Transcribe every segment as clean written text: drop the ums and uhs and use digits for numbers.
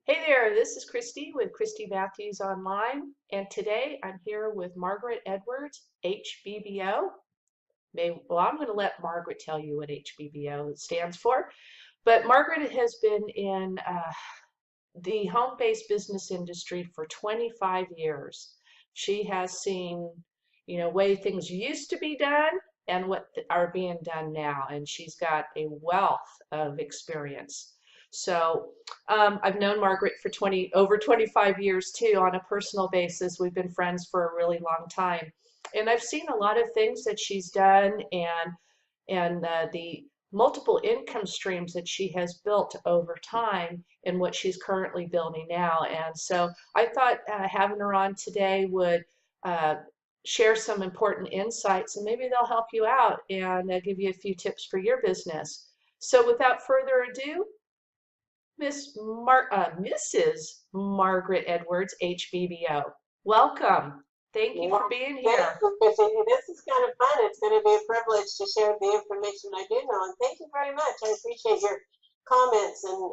Hey there, this is Kristie with Kristie Matthews Online, and today I'm here with Margaret Edwards, HBBO. Well, I'm going to let Margaret tell you what HBBO stands for, but Margaret has been in the home-based business industry for 25 years. She has seen, way things used to be done and what are being done now, and she's got a wealth of experience. So I've known Margaret for over 25 years too on a personal basis. We've been friends for a really long time. And I've seen a lot of things that she's done and the multiple income streams that she has built over time and what she's currently building now. And so I thought having her on today would share some important insights and maybe they'll help you out and give you a few tips for your business. So without further ado, Mrs. Margaret Edwards, HBBO. Welcome. Thank you for being here. Thank you. This is kind of fun. It's going to be a privilege to share the information I do know. And thank you very much. I appreciate your comments and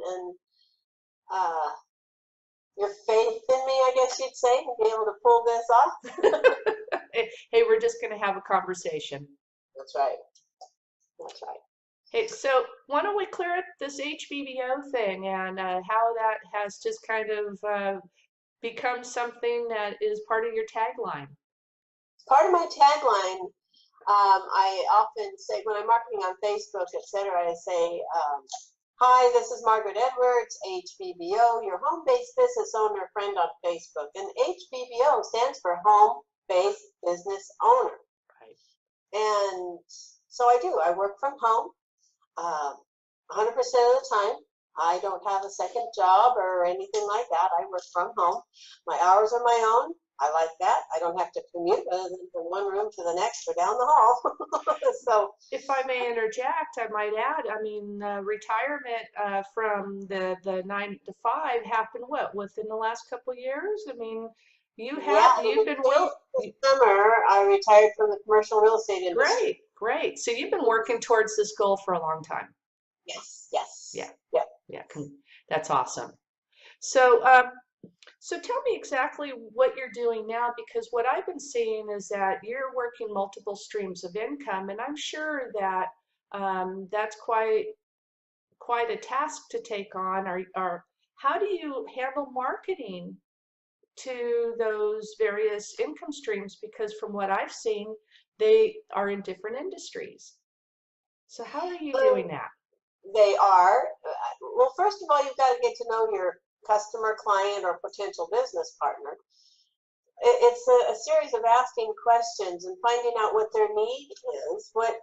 your faith in me, I guess you'd say, and be able to pull this off. Hey, we're just going to have a conversation. That's right. That's right. Hey, so why don't we clear up this HBBO thing and how that has just kind of become something that is part of your tagline? Part of my tagline, I often say when I'm marketing on Facebook, etc., I say, hi, this is Margaret Edwards, HBBO, your home-based business owner friend on Facebook. And HBBO stands for Home-Based Business Owner. Right. And so I do. I work from home 100% of the time. I don't have a second job or anything like that. I work from home. My hours are my own. I like that. I don't have to commute other than from one room to the next or down the hall. So, if I may interject, I might add, I mean, retirement from the 9 to 5 happened within the last couple of years? I mean, you've been this summer I retired from the commercial real estate industry. Great. So you've been working towards this goal for a long time. Yes. Yeah. That's awesome. So, so tell me exactly what you're doing now, because what I've been seeing is that you're working multiple streams of income, and I'm sure that that's quite a task to take on. Or how do you handle marketing to those various income streams? Because from what I've seen, they are in different industries. So how are you doing that? They are. Well, first of all, you've got to get to know your customer, client, or potential business partner. It's a series of asking questions and finding out what their need is, where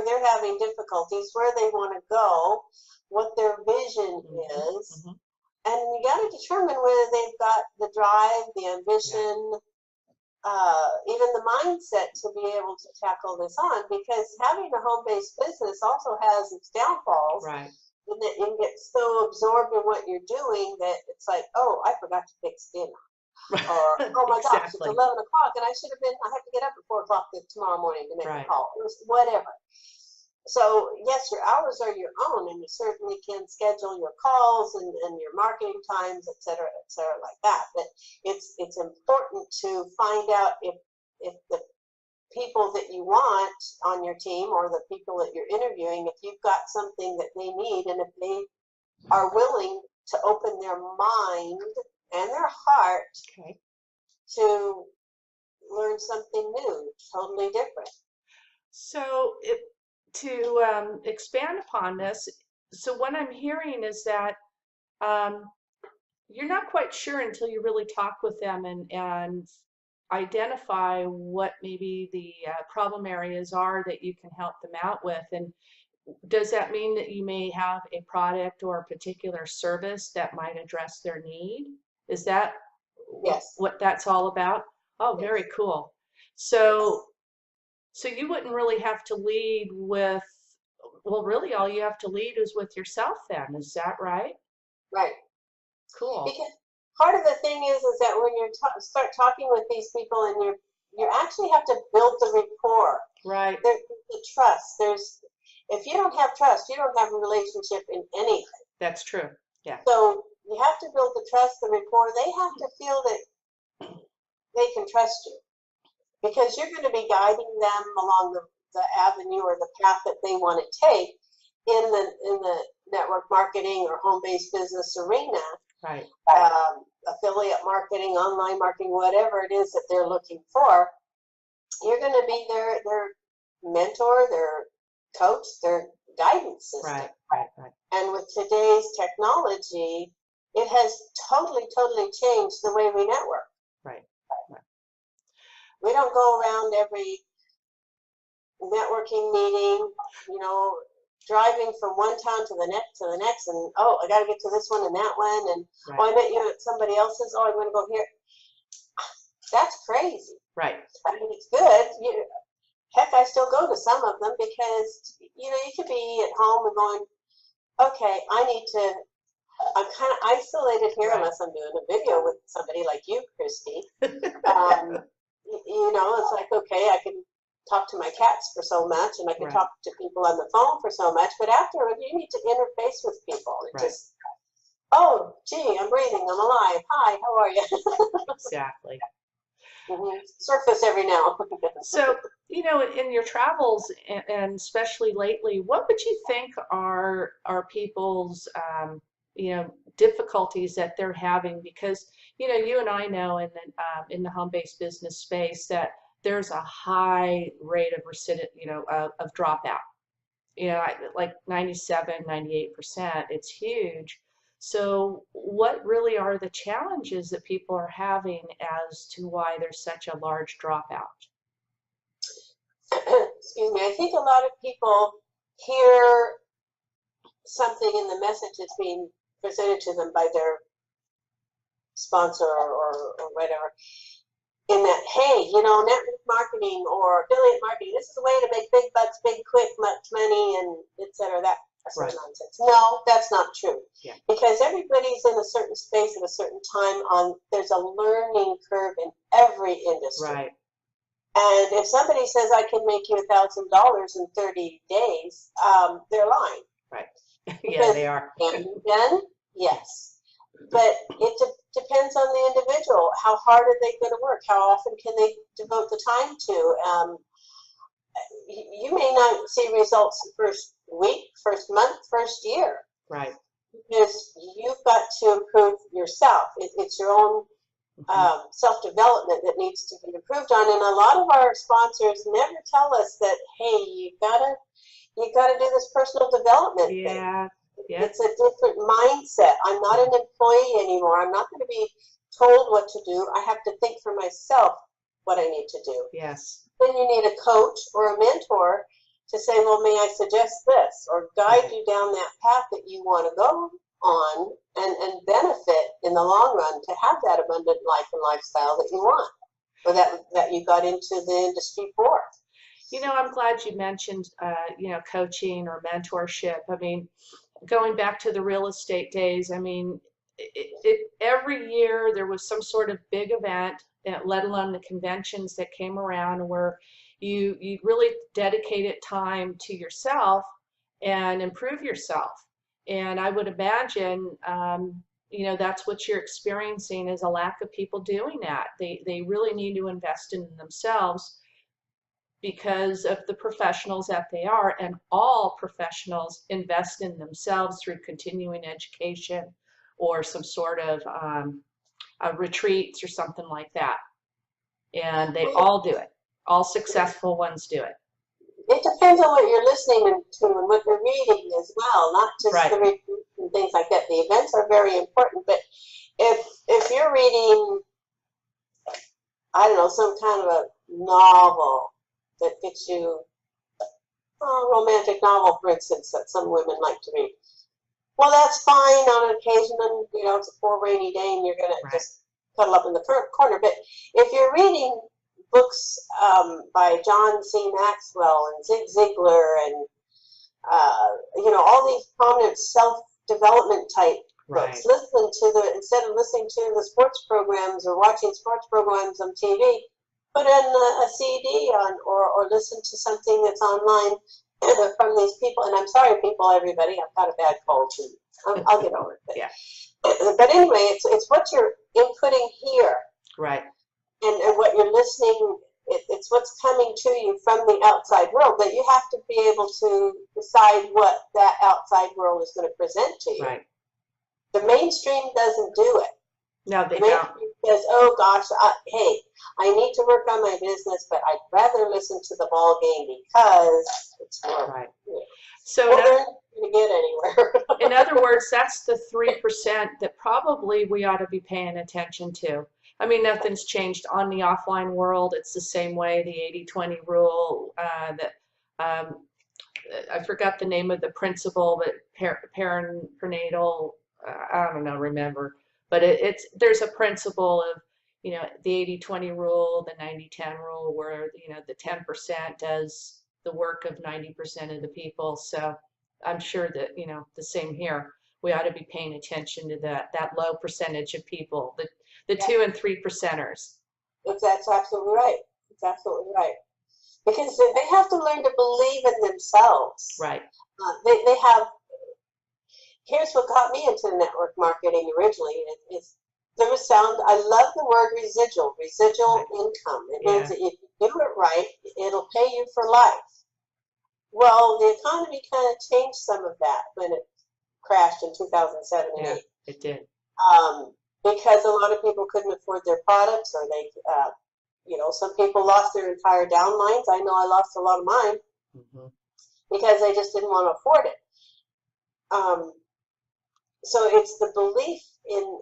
they're having difficulties, where they want to go, what their vision is. And you got to determine whether they've got the drive, the ambition, even the mindset to be able to tackle this on, because having a home-based business also has its downfalls. Right. And that you get so absorbed in what you're doing that it's like, oh, I forgot to fix dinner. Or, oh my gosh, it's 11 o'clock and I have to get up at 4 o'clock tomorrow morning to make a call. Whatever. So yes, your hours are your own, and you certainly can schedule your calls and your marketing times, et cetera, like that. But it's important to find out if the people that you want on your team or the people that you're interviewing, if you've got something that they need, and if they are willing to open their mind and their heart to learn something new, totally different. So to expand upon this, so what I'm hearing is that you're not quite sure until you really talk with them and identify what maybe the problem areas are that you can help them out with. And does that mean that you may have a product or a particular service that might address their need? Is that what that's all about? Oh, very cool. So you wouldn't really have to lead with, well, really all you have to lead is with yourself then, is that right? Right. Cool. Because part of the thing is that when you start talking with these people, and you actually have to build the rapport. Right. The trust. If you don't have trust, you don't have a relationship in anything. That's true. Yeah. So you have to build the trust, the rapport. They have to feel that they can trust you, because you're going to be guiding them along the avenue or the path that they want to take in the network marketing or home-based business arena. Right. Affiliate marketing, online marketing, whatever it is that they're looking for. You're going to be their mentor, their coach, their guidance system. Right. And with today's technology, it has totally changed the way we network. Right. We don't go around every networking meeting, driving from one town to the next, and oh, I got to get to this one and that one, and oh, I met you at somebody else's. Oh, I'm going to go here. That's crazy. Right. I mean, it's good. Heck, I still go to some of them because you could be at home and going, okay, I'm kind of isolated here unless I'm doing a video with somebody like you, Kristie. It's like, okay, I can talk to my cats for so much, and I can talk to people on the phone for so much, but afterward, you need to interface with people. Just, oh, gee, I'm breathing, I'm alive. Hi, how are you? Exactly. Surface every now. So, in your travels, and especially lately, what would you think are people's, difficulties that they're having? Because, you and I know in the home-based business space that there's a high rate of of dropout. Like 97, 98%. It's huge. So what really are the challenges that people are having as to why there's such a large dropout? Excuse me. I think a lot of people hear something in the message that's being presented to them by their sponsor or whatever, in that, hey, network marketing or affiliate marketing, this is a way to make big bucks, big, quick, much money, and et cetera, that sort of nonsense. No, that's not true. Yeah. Because everybody's in a certain space at a certain time. There's a learning curve in every industry. Right. And if somebody says, I can make you $1,000 in 30 days, they're lying. Right. Yeah, they are. Can it be done? Yes. But it depends on the individual. How hard are they going to work? How often can they devote the time to? You may not see results the first week, first month, first year. Right. Because you've got to improve yourself. It's your own self-development that needs to be improved on. And a lot of our sponsors never tell us that, hey, you gotta do this personal development thing. Yeah. It's a different mindset. I'm not an employee anymore. I'm not going to be told what to do. I have to think for myself what I need to do. Yes. Then you need a coach or a mentor to say, well, may I suggest this, or guide you down that path that you want to go on and benefit in the long run to have that abundant life and lifestyle that you want, or that you got into the industry for. I'm glad you mentioned, coaching or mentorship. I mean, going back to the real estate days, I mean, every year there was some sort of big event, let alone the conventions that came around where you really dedicated time to yourself and improve yourself. And I would imagine, that's what you're experiencing is a lack of people doing that. They really need to invest in themselves because of the professionals that they are, and all professionals invest in themselves through continuing education or some sort of retreats or something like that. And they all do it. All successful ones do it. It depends on what you're listening to and what you're reading as well, not just the reviews and things like that. The events are very important, but if you're reading, I don't know, some kind of a novel that gets you, a romantic novel, for instance, that some women like to read. Well, that's fine on an occasion, and it's a poor rainy day, and you're going to just cuddle up in the corner. But if you're reading books by John C. Maxwell and Zig Ziglar and all these prominent self-development type books, instead of listening to the sports programs or watching sports programs on TV, put in a CD on or listen to something that's online from these people. And I'm sorry, everybody, I've got a bad cold too. I'll get over it. But anyway, it's what you're inputting here, Right. and what you're listening. It's what's coming to you from the outside world, but you have to be able to decide what that outside world is going to present to you. Right. The mainstream doesn't do it. No, they The don't. mainstream says, "Oh gosh, hey, I need to work on my business, but I'd rather listen to the ball game because it's more." Right. You know, So well, they're not going to get anywhere. in other words, that's the 3% that probably we ought to be paying attention to. I mean, nothing's changed on the offline world. It's the same way, the 80-20 rule, that I forgot the name of the principle, but perinatal, I don't know, remember. But there's a principle of, the 80-20 rule, the 90-10 rule, where, the 10% does the work of 90% of the people. So I'm sure that, the same here. We ought to be paying attention to that low percentage of people, the 2 and 3%ers. That's absolutely right. It's absolutely right. Because they have to learn to believe in themselves. Right. They have. Here's what got me into network marketing originally. Is there was sound. I love the word residual Right. income. It means that if you do it right, it'll pay you for life. Well, the economy kind of changed some of that when it crashed in 2007 and 8. It did. Because a lot of people couldn't afford their products, or they, some people lost their entire downlines. I know I lost a lot of mine because they just didn't want to afford it. So it's the belief in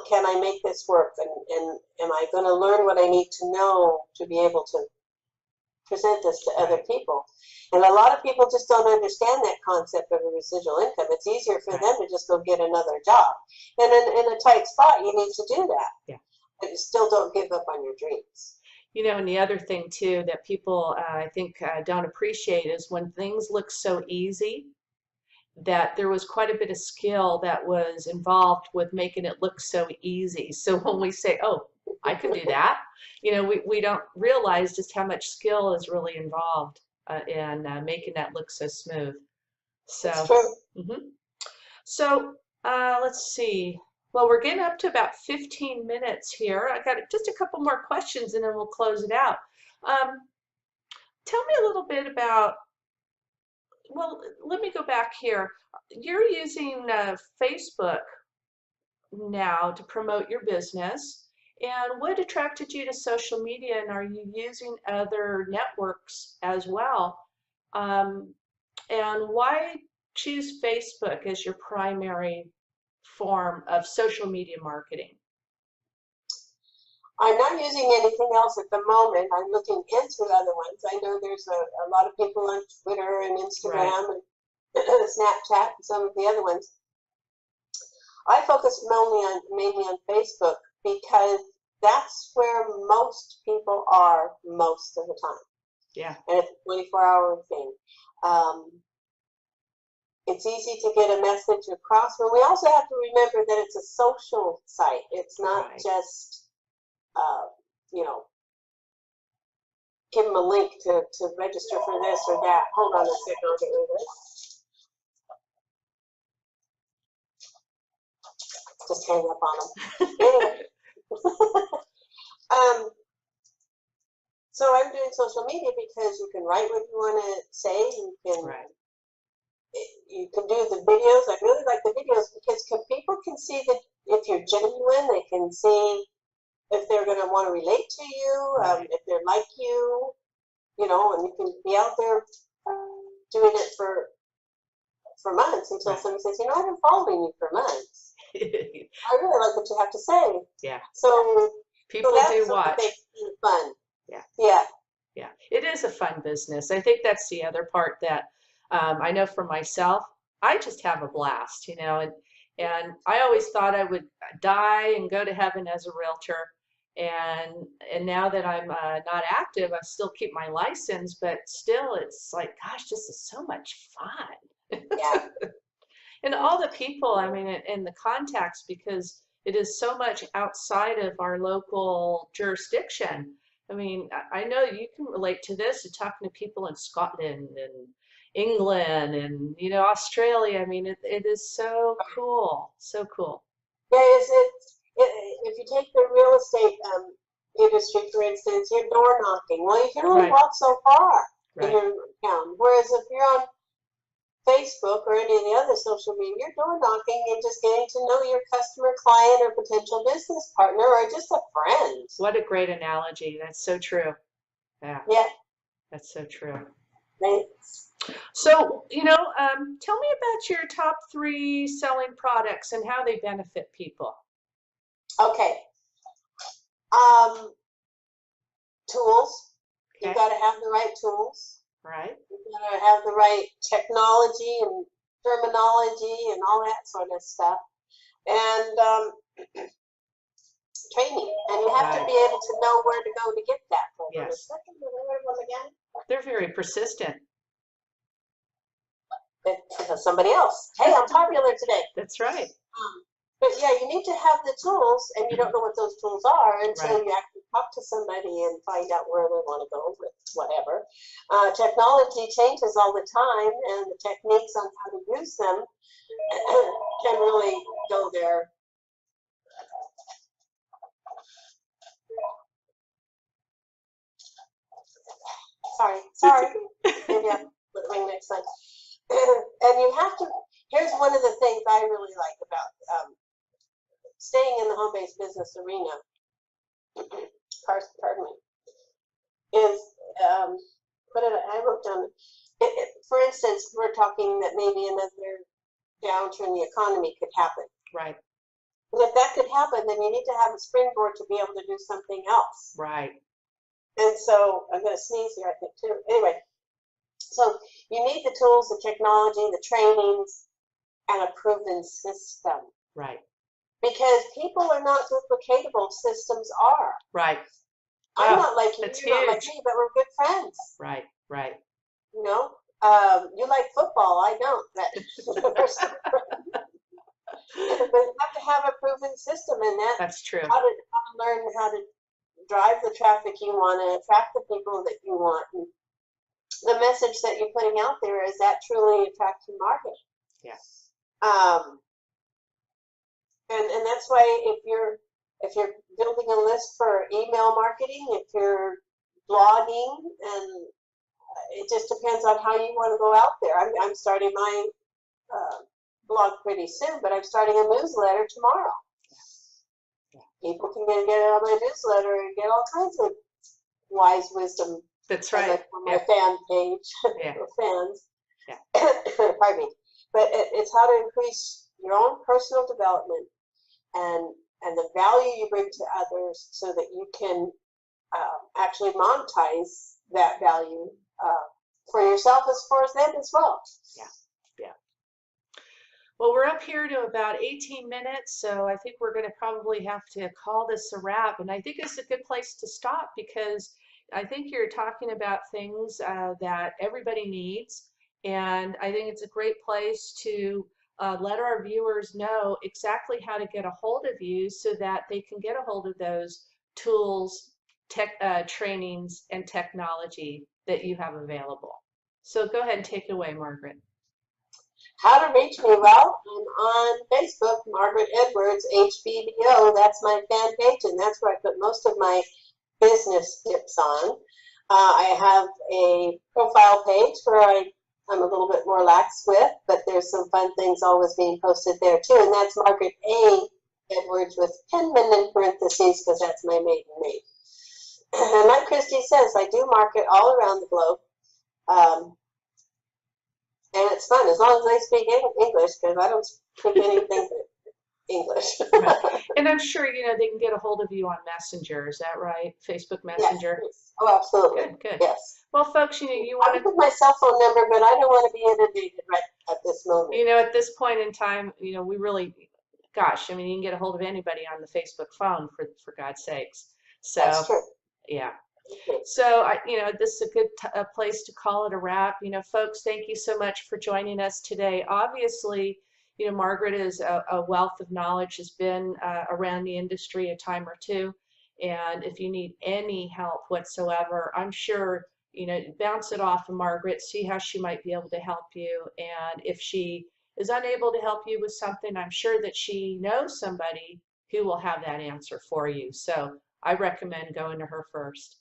can I make this work, and am I going to learn what I need to know to be able to present this to other people? And a lot of people just don't understand that concept of a residual income. It's easier for them to just go get another job. And in a tight spot, you need to do that. Yeah. But you still don't give up on your dreams. And the other thing too that people I think don't appreciate is when things look so easy, that there was quite a bit of skill that was involved with making it look so easy. So when we say, "Oh, I could do that," we don't realize just how much skill is really involved in making that look so smooth. So, That's true. So let's see. Well, we're getting up to about 15 minutes here. I got just a couple more questions and then we'll close it out. Tell me a little bit about, well, let me go back here. You're using Facebook now to promote your business. And what attracted you to social media, and are you using other networks as well? And why choose Facebook as your primary form of social media marketing? I'm not using anything else at the moment. I'm looking into other ones. I know there's a lot of people on Twitter and Instagram and Snapchat and some of the other ones. I focus mainly on Facebook because that's where most people are most of the time. Yeah. And it's a 24-hour thing. It's easy to get a message across, but we also have to remember that it's a social site. It's not just, give them a link to register for this or that. Hold on a second, I'll get rid of this. Just hang up on them. Anyway. So I'm doing social media because you can write what you want to say. You can do the videos. I really like the videos because people can see that if you're genuine. They can see if they're going to want to relate to you, if they're like you, and you can be out there doing it for months until somebody says, I've been following you for months. I really like what you have to say. Yeah. So people do watch. Makes it fun. Yeah. Yeah. Yeah. It is a fun business. I think that's the other part that I know for myself. I just have a blast, and I always thought I would die and go to heaven as a realtor. And now that I'm not active, I still keep my license, but still it's like, gosh, this is so much fun. Yeah. And all the people, I mean, and the contacts, because it is so much outside of our local jurisdiction. I mean, I know you can relate to this, to talking to people in Scotland and, England and, Australia. I mean, it is so cool. So cool. Yeah, if you take the real estate industry, for instance, you're door knocking. Well, you can only walk so far in your town. Whereas if you're on Facebook or any of the other social media, you're door knocking and just getting to know your customer, client, or potential business partner, or just a friend. What a great analogy. That's so true. Yeah. Yeah. That's so true. Thanks. So, tell me about your top 3 selling products and how they benefit people. Okay. Tools. Okay. You've got to have the right tools. Right. You've got to have the right technology and terminology and all that sort of stuff. And training. And you have to be able to know where to go to get that. Yes. Again? They're very persistent. Because somebody else. Hey, I'm popular today. That's right. But yeah, you need to have the tools, and you don't know what those tools are until you actually talk to somebody and find out where they want to go with whatever. Technology changes all the time, and the techniques on how to use them can really go there. Sorry. Maybe I'll put the ring next time. And you have to, here's one of the things I really like about staying in the home-based business arena, pardon me, is, I wrote down, for instance, we're talking that maybe another downturn in the economy could happen. Right. And if that could happen, then you need to have a springboard to be able to do something else. Right. And so, I'm going to sneeze here, I think, too. Anyway, so you need the tools, the technology, the trainings, and a proven system. Right. Because people are not duplicatable, systems are. Right. I'm not like you, you're not like me, but we're good friends. Right, right. You know, you like football, I don't. But you have to have a proven system in that. That's true. How to learn how to drive the traffic you want and attract the people that you want. And the message that you're putting out there, is that truly attracting market? Yes. And that's why if you're building a list for email marketing, if you're blogging, and it just depends on how you want to go out there. I'm starting my blog pretty soon, but I'm starting a newsletter tomorrow. Yeah. People can get it on my newsletter and get all kinds of wise wisdom. That's right. On my fan page for fans. Yeah. Pardon me. But it's how to increase your own personal development and the value you bring to others, so that you can actually monetize that value for yourself as far as them as well. Yeah, yeah. Well, we're up here to about 18 minutes, so I think we're going to probably have to call this a wrap. And I think it's a good place to stop, because I think you're talking about things that everybody needs. And I think it's a great place to let our viewers know exactly how to get a hold of you, so that they can get a hold of those tools, trainings, and technology that you have available. So go ahead and take it away, Margaret. How to reach me? Well, I'm on Facebook, Margaret Edwards, HBBO. That's my fan page, and that's where I put most of my business tips on. I have a profile page where I'm a little bit more lax with, but there's some fun things always being posted there too, and that's Margaret A. Edwards with Penman in parentheses, because that's my maiden name. And like Kristie says, I do market all around the globe, and it's fun as long as I speak English, because I don't speak anything English. Right. And I'm sure they can get a hold of you on Messenger. Is that right? Facebook Messenger. Yes. Oh, absolutely. Good. Yes. Well, folks, you want to put my cell phone number, but I don't want to be inundated right at this moment. At this point in time, we really, gosh, I mean, you can get a hold of anybody on the Facebook phone, for God's sakes. So, that's true. Yeah. So, this is a good place to call it a wrap. Folks, thank you so much for joining us today. Obviously, Margaret is a wealth of knowledge, has been around the industry a time or two. And if you need any help whatsoever, I'm sure, bounce it off of Margaret, see how she might be able to help you. And if she is unable to help you with something, I'm sure that she knows somebody who will have that answer for you. So I recommend going to her first.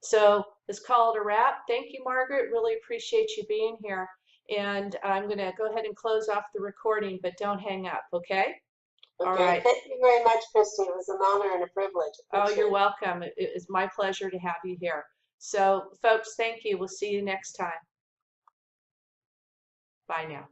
So let's call it a wrap. Thank you, Margaret. Really appreciate you being here. And I'm going to go ahead and close off the recording, but don't hang up, okay? Okay. All right. Thank you very much, Kristie. It was an honor and a privilege. Oh, you're welcome. It is my pleasure to have you here. So, folks, thank you. We'll see you next time. Bye now.